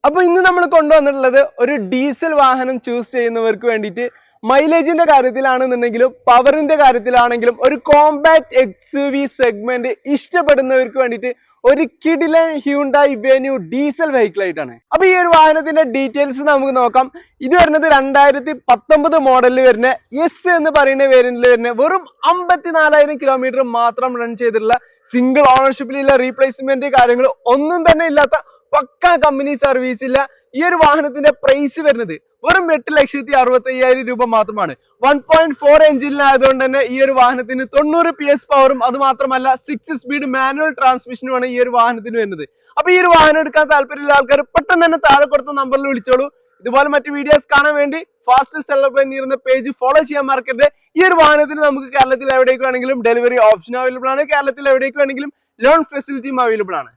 അപ്പൊ ഇന്ന് നമ്മൾ കൊണ്ടുവന്നിട്ടുള്ളത് ഒരു ഡീസൽ വാഹനം ചൂസ് ചെയ്യുന്നവർക്ക് വേണ്ടിയിട്ട് മൈലേജിന്റെ കാര്യത്തിലാണെന്നുണ്ടെങ്കിലും പവറിന്റെ കാര്യത്തിലാണെങ്കിലും ഒരു കോമ്പാക്ട് എക്സ്യുവി സെഗ്മെന്റ് ഇഷ്ടപ്പെടുന്നവർക്ക് വേണ്ടിയിട്ട് ഒരു കിടിലൻ ഹ്യുണ്ടായി വെന്യൂ ഡീസൽ വെഹിക്കിൾ ആയിട്ടാണ്. അപ്പൊ ഈ ഒരു വാഹനത്തിന്റെ ഡീറ്റെയിൽസ് നമുക്ക് നോക്കാം. ഇത് വരുന്നത് 2019 മോഡലിൽ വരുന്ന എസ് എന്ന് പറയുന്ന വേരിയന്റിൽ വരുന്ന വെറും 54,000 കിലോമീറ്റർ മാത്രം റൺ ചെയ്തിട്ടുള്ള സിംഗിൾ ഓണർഷിപ്പിലുള്ള റീപ്ലേസ്മെന്റ് കാര്യങ്ങൾ ഒന്നും തന്നെ ഇല്ലാത്ത പക്ക കമ്പനി സർവീസ് ഇല്ല. ഈ ഒരു വാഹനത്തിന്റെ പ്രൈസ് വരുന്നത് വെറും 8,65,000 രൂപ മാത്രമാണ്. 1.4 എഞ്ചിനിലായതുകൊണ്ട് തന്നെ ഈ ഒരു വാഹനത്തിന് 90 PS പവറും അത് മാത്രമല്ല 6 സ്പീഡ് മാനുവൽ ട്രാൻസ്മിഷനുമാണ് ഈ ഒരു വാഹനത്തിന് വരുന്നത്. അപ്പൊ ഈ ഒരു വാഹനം എടുക്കാൻ താല്പര്യമുള്ള ആൾക്കാർ പെട്ടെന്ന് തന്നെ താഴെ കൊടുത്ത നമ്പറിൽ വിളിച്ചോളൂ. ഇതുപോലെ മറ്റു വീഡിയോസ് കാണാൻ വേണ്ടി ഫാസ്റ്റ് സെല്ലർ എന്ന പേജ് ഫോളോ ചെയ്യാൻ മറക്കരുത്. ഈ ഒരു വാഹനത്തിന് നമുക്ക് കേരളത്തിൽ എവിടേക്ക് വേണമെങ്കിലും ഡെലിവറി ഓപ്ഷൻ അവൈലബിൾ ആണ്. കേരളത്തിൽ എവിടേക്ക് വേണമെങ്കിലും ലോൺ ഫെസിലിറ്റിയും അവൈലബിൾ ആണ്.